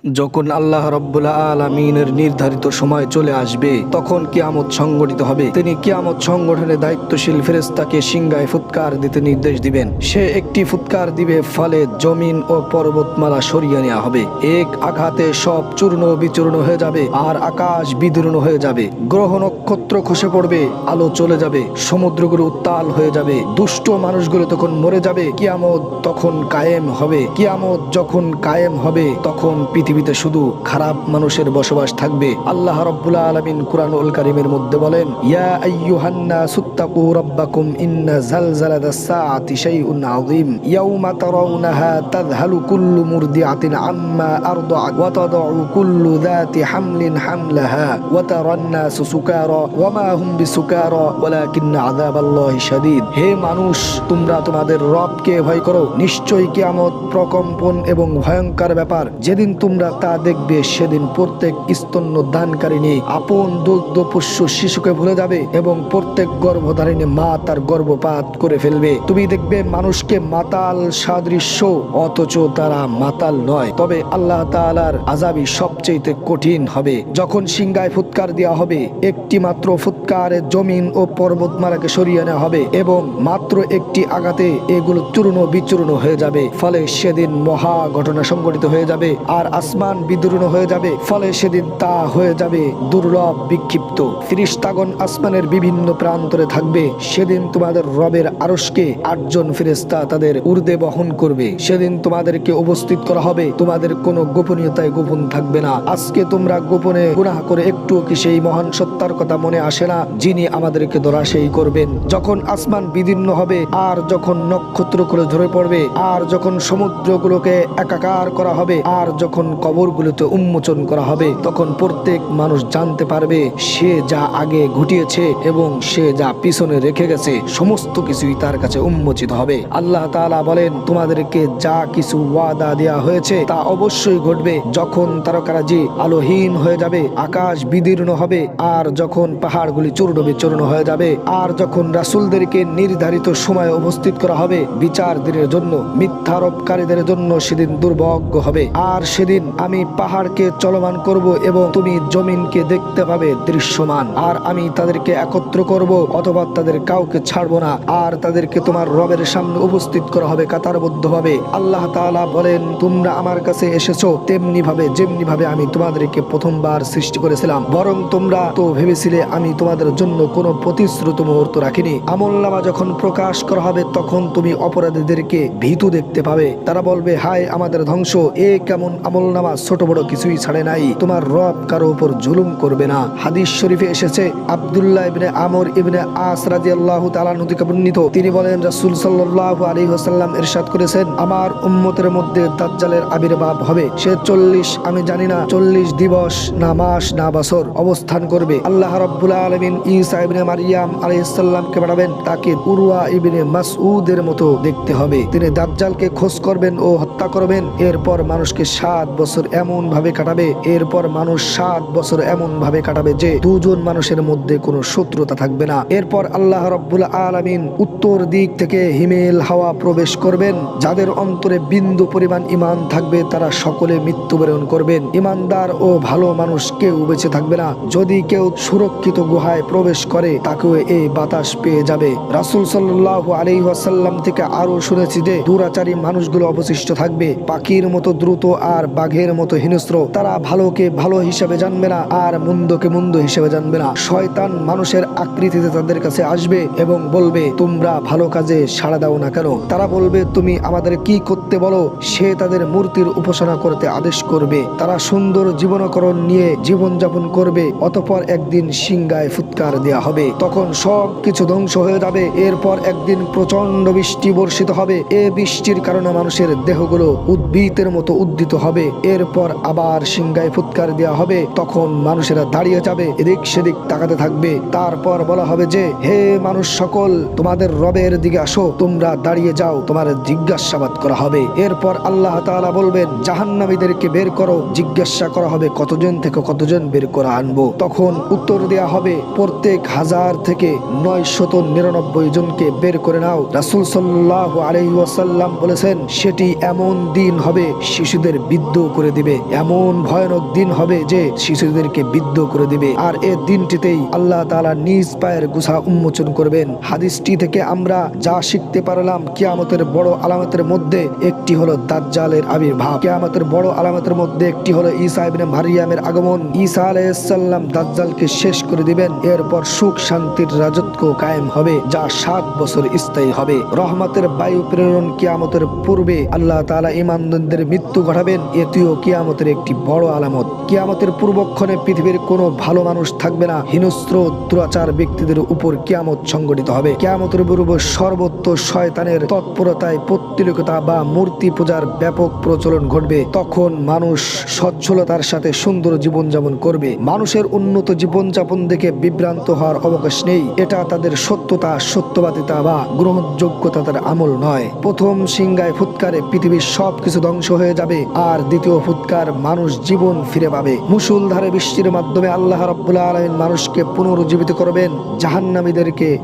যখন আল্লাহ রাব্বুল আলামিনের নির্ধারিত সময় চলে আসবে তখন কিয়ামত সংগঠিত হবে। তিনি কিয়ামত সংগঠনে দায়িত্বশীল ফেরেশতাকে সিংহায় ফুৎকার দিতে নির্দেশ দিবেন। সে একটি ফুৎকার দিবে, ফলে জমিন ও পর্বতমালা সরিয়ে নেওয়া হবে। এক আঘাতে সব চূর্ণ বিচূর্ণ হয়ে যাবে আর আকাশ বিদীর্ণ হয়ে যাবে। গ্রহ নক্ষত্র খসে পড়বে, আলো চলে যাবে, সমুদ্রগুলো উত্তাল হয়ে যাবে, দুষ্ট মানুষগুলো তখন মরে যাবে। কিয়ামত তখন কায়েম হবে। কিয়ামত যখন কায়েম হবে তখন পৃথিবীতে শুধু খারাপ মানুষের বসবাস থাকবে। আল্লাহ রাব্বুল আলামিন কুরআনুল কারীমের মধ্যে বলেন, ইয়া আইয়ুহান নাসুত্তাকু রাব্বাকুম ইন্না জালজালাতাস সাআতি শাইউন আযীম ইয়াওমা তারাউনাহা তাযহালু কুল্লু মুরদিআতিন আম্মা আরদাআত ওয়া তাদউ কুল্লু যাতি হামলিন হামলাহা ওয়া তারান নাসু সুকারা ওয়া মা হুম বিসুকারা ওয়ালাকিন্না আযাবাল্লাহি শাদীদ। হে মানুষ, তোমরা তোমাদের রবকে ভয় করো। নিশ্চয়ই কিয়ামত প্রকম্পন এবং ভয়ঙ্কর ব্যাপার। যেদিন তোমরা তা দেখবে সেদিন প্রত্যেক স্তন্য দানকারিণী আপন দুগ্ধ পোষ্য শিশুকে ভুলে যাবে এবং প্রত্যেক গর্ভধারিণী মা তার গর্ভপাত করে ফেলবে। তুমি দেখবে মানুষকে মাতাল সাদৃশ্য, অথচ তারা মাতাল নয়। তবে আল্লাহ তাআলার আযাবই সবচেয়ে কঠিন হবে। যখন সিংহায় ফুৎকার দেওয়া হবে, একটি মাত্র ফুৎকারে জমিন ও পর্বতমালাকে সরিয়ে নেওয়া হবে এবং মাত্র একটি আঘাতে এগুলো চূর্ণ বিচূর্ণ হয়ে যাবে। ফলে সেদিন মহা ঘটনা সংঘটিত হয়ে যাবে আর আসমান বিদীর্ণ হয়ে যাবে। ফলে সেদিন তা হয়ে যাবে দুর্লভ বিক্ষিপ্ত। ফেরেশতাগণ আসমানের বিভিন্ন প্রান্তরে থাকবে। সেদিন তোমাদের রবের আরশকে 8 জন ফেরেশতা তাদের ঊর্ধ্বে বহন করবে। সেদিন তোমাদেরকে উপস্থিত করা হবে। তোমাদের কোনো গোপনীয়তায় গোপন থাকবে না। আজকে তোমরা গোপনে গুনাহ করে একটুও কি সেই মহান সত্তার কথা মনে আসে না, যিনি আমাদেরকে ধরাশায়ী করবেন? যখন আসমান বিদীর্ণ হবে আর যখন নক্ষত্রগুলো ঝরে পড়বে আর যখন সমুদ্রগুলোকে একাকার করা হবে আর যখন কবরগুলোতে উন্মোচন করা হবে, তখন প্রত্যেক মানুষ জানতে পারবে সে যা আগে ঘটিয়েছে এবং সে যা পিছনে রেখে গেছে সমস্ত কিছুই তার কাছে উন্মোচিত হবে। আল্লাহ তাআলা বলেন, তোমাদেরকে যা কিছু ওয়াদা দেয়া হয়েছে তা অবশ্যই ঘটবে। যখন তারকারাজি আলোহীন হয়ে যাবে, আকাশ বিদীর্ণ হবে আর যখন পাহাড়গুলি চূর্ণ বিচূর্ণ হয়ে যাবে আর যখন রাসূলদেরকে নির্ধারিত সময়ে উপস্থিত করা হবে বিচার দিনের জন্য, মিথ্যারোপকারীদের জন্য সেদিন দুর্ভাগ্য হবে। আর সেদিন আমি পাহাড়কে চলমান করব এবং তুমি জমিনকে দেখতে পাবে দৃশ্যমান। আর আমি তাদেরকে একত্র করব, অথবা তাদের কাউকে ছাড়বো না। আর তাদেরকে তোমার রবের সামনে উপস্থিত করা হবে কাতারবদ্ধভাবে। আল্লাহ তাআলা বলেন, তোমরা আমার কাছে এসেছো তেমনি ভাবে যেমনি ভাবে আমি তোমাদেরকে প্রথমবার সৃষ্টি করেছিলাম, বরং তোমরা তো ভেবেছিলে আমি তোমাদের জন্য কোনো প্রতিশ্রুত মুহূর্ত রাখিনি। আমলনামা যখন প্রকাশ করা হবে তখন তুমি অপরাধীদেরকে ভীতু দেখতে পাবে। তারা বলবে, হায় আমাদের ধ্বংস, এ কেমন আমলনামা, ছোট বড় কিছুই ছাড়ে নাই। তোমার রব কারো উপর জুলুম করবে না। হাদিস শরীফে এসেছে, আব্দুল্লাহ ইবনে আমর ইবনে আস রাদিয়াল্লাহু তাআলা থেকে বর্ণিত, তিনি বলেন, রাসূল সাল্লাল্লাহু আলাইহি ওয়াসাল্লাম ইরশাদ করেছেন, আমার উম্মতের মধ্যে দাজ্জালের আবির্ভাব হবে। সে 40, আমি জানি না 40 দিবস না মাস না বছর অবস্থান করবে। আল্লাহ রাব্বুল আলামিন ঈসা ইবনে মারইয়াম আলাইহিস সালামকে পাঠাবেন। তাকে উরওয়া ইবনে মাসউদের মতো দেখতে হবে। তিনি দাজ্জালকে খোঁজ করবেন ও হত্যা করবেন। এরপর মানুষকে 7 বছর এমন ভাবে কাটাবে, এরপর মানুষ 7 বছর এমন ভাবে কাটাবে যে দুজন মানুষের মধ্যে কোনো শত্রুতা থাকবে না। এরপর আল্লাহ রাব্বুল আলামিন উত্তর দিক থেকে হিমেল হাওয়া প্রবেশ করবেন। যাদের অন্তরে বিন্দু পরিমাণ ঈমান থাকবে তারা সকলে মৃত্যুবরণ করবেন। ঈমানদার ও ভালো মানুষ কেউ বেঁচে থাকবে না। যদি কেউ সুরক্ষিত গুহায় প্রবেশ করে তাকেও এই বাতাস পেয়ে যাবে। রাসূল সাল্লাল্লাহু আলাইহি ওয়াসাল্লাম থেকে আরো শুনেছি যে দুরাচারী মানুষগুলো অবশিষ্ট থাকবে, পাখির মতো দ্রুত আর বাঘের মতো হিংস্র। তারা ভালোকে ভালো হিসেবে জানবে না আর মন্দকে মন্দ হিসেবে জানবে না। শয়তান মানুষের আকৃতিতে তাদের কাছে আসবে এবং বলবে, তোমরা ভালো কাজে সাড়া দাও না কেন? তারা বলবে, তুমি আমাদের কি করতে বলো? সে তাদের মূর্তির উপাসনা করতে আদেশ করবে। তারা সুন্দর জীবনকরণ নিয়ে জীবনযাপন করবে। অতঃপর একদিন সিংহায় ফুৎকার দেয়া হবে, তখন সব কিছু ধ্বংস হয়ে যাবে। এরপর একদিন প্রচন্ড বৃষ্টি বর্ষিত হবে। এ বৃষ্টির কারণে মানুষের দেহগুলো উদ্ভিদের মতো উদ্দিত হবে। এরপর আবার সিংহায় ফুৎকার দেওয়া হবে, তখন মানুষেরা দাঁড়িয়ে যাবে, এদিক সেদিক তাকাতে থাকবে। তারপর বলা হবে যে, হে মানুষ সকল, তোমাদের রবের দিকে আসো, তোমরা দাঁড়িয়ে যাও, তোমার জিজ্ঞাসাবাদ করা হবে। এরপর আল্লাহ তাআলা বলবেন, জাহান্নামীদেরকে বের করো। জিজ্ঞাসা করা হবে, কতজন থেকে কতজন বের করে আনবো? তখন উত্তর দেয়া হবে, প্রত্যেক 1000 থেকে 999 জনকে বের করে নাও। রাসূল সাল্লাল্লাহু আলাইহি ওয়াসাল্লাম বলেছেন, সেটি এমন দিন হবে শিশুদের বৃদ্ধ করে দিবে। এমন ভয়ানক দিন হবে যে শিশুদেরকে বিদ্ধ করে দিবে। আর এই দিনটিতেই আল্লাহ তাআলা নিজ পায়ের গোছা উন্মোচন করবেন। হাদিসটি থেকে আমরা যা শিখতে পারলাম, কিয়ামতের বড় আলামতের মধ্যে একটি হলো দাজ্জালের আবির্ভাব। কিয়ামতের বড় আলামতের মধ্যে একটি হলো ঈসা ইবনে মারইয়ামের আগমন। ঈসা আলাইহিস সালাম দাজ্জালকে শেষ করে দিবেন। এরপর সুখ শান্তির রাজত্ব কায়েম হবে, যা 7 বছর স্থায়ী হবে। রহমতের বায়ু প্রেরণ কিয়ামতের পূর্বে আল্লাহ তাআলা ঈমানদারদের মৃত্যু ঘটাবেন। এটিও কিয়ামতের একটি বড় আলামত। কিয়ামতের পূর্বক্ষণে পৃথিবীর কোনো ভালো মানুষ থাকবে না। হিংস্র দুরাচার ব্যক্তিদের উপর কিয়ামত সংঘটিত হবে। কিয়ামতের পূর্বে সর্বত্র শয়তানের তৎপরতায় পৌত্তলিকতা বা মূর্তি পূজার ব্যাপক প্রচলন ঘটবে। তখন মানুষ সচ্ছলতার সাথে সুন্দর জীবনযাপন করবে। মানুষের উন্নত জীবনযাপন দেখে বিভ্রান্ত হওয়ার অবকাশ নেই। এটা তাদের সত্যতা, সত্যবাদিতা বা গ্রহণযোগ্যতা তাদের আমল নয়। প্রথম সিংহায় ফুৎকারে পৃথিবীর সবকিছু ধ্বংস হয়ে যাবে, আর দ্বিতীয় ফুৎকার মানুষ জীবন ফিরে পাবে। মুষলধারে বৃষ্টির মাধ্যমে আল্লাহ রাব্বুল আলামিন মানুষকে পুনরুজ্জীবিত করবেন।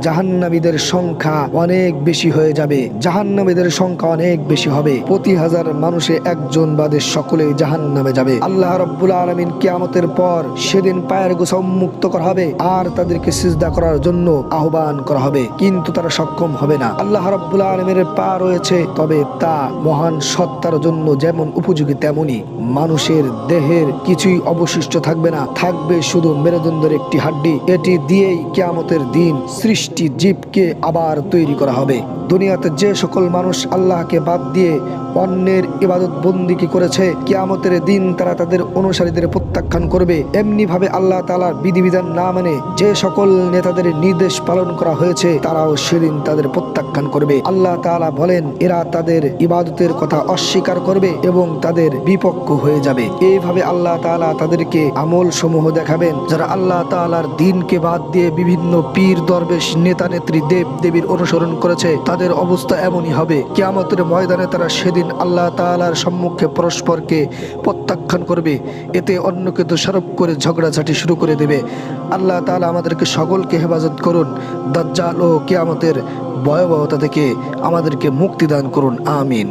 জাহান্নামীদের সংখ্যা অনেক বেশি হয়ে যাবে। জাহান্নামীদের সংখ্যা অনেক বেশি হবে। প্রতি 1000 মানুষে একজন বাদে সকলেই জাহান্নামে যাবে। আল্লাহ রাব্বুল আলামিন কিয়ামতের পর সেদিন পায়ের গোছা উন্মুক্ত করা হবে আর তাদেরকে সিজদা করার জন্য আহ্বান করা হবে, কিন্তু তারা সক্ষম হবে না। আল্লাহ রাব্বুল আলামিনের পা রয়েছে, তবে তা মহান সত্তার জন্য যেমন উপযোগী তেমনি মানুষের দেহের কিছুই অবশিষ্ট থাকবে না, থাকবে শুধু মেরুদণ্ডের একটি হাড্ডি। এটি দিয়েই কিয়ামতের দিন সৃষ্টি জীবকে আবার তৈরি করা হবে। দুনিয়াতে যে সকল মানুষ আল্লাহকে বাদ দিয়ে অন্যের ইবাদত বন্দিকে করেছে, কিয়ামতের দিন তারা তাদের অনুসারীদের প্রত্যাখ্যান করবে। এমনি ভাবে আল্লাহ তাআলার বিধিবিধান না মানে যে সকল নেতাদের নির্দেশ পালন করা হয়েছে, তারাও সেদিন তাদের প্রত্যাখ্যান করবে। আল্লাহ তাআলা বলেন, এরা তাদের ইবাদতের কথা অস্বীকার করবে এবং তাদের বিপক্ষ হয়ে যাবে। এইভাবে আল্লাহ তাআলা তাদেরকে আমল সমূহ দেখাবেন যারা আল্লাহ তাআলার দ্বীনকে বাদ দিয়ে বিভিন্ন পীর, দরবেশ, নেতা, নেত্রী, দেব দেবীর অনুসরণ করেছে। তাদের অবস্থা এমনই হবে। কিয়ামতের ময়দানে তারা সেদিন আল্লাহ তাআলার সম্মুখে পরস্পরকে প্রত্যাখ্যান করবে। এতে অন্যকে দোষারোপ করে ঝগড়াঝাটি শুরু করে দেবে। আল্লাহ তাআলা আমাদেরকে সকলকে হেফাজত করুন। দাজ্জাল ও কিয়ামতের ভয়াবহতা থেকে আমাদেরকে মুক্তি দান করুন। আমিন।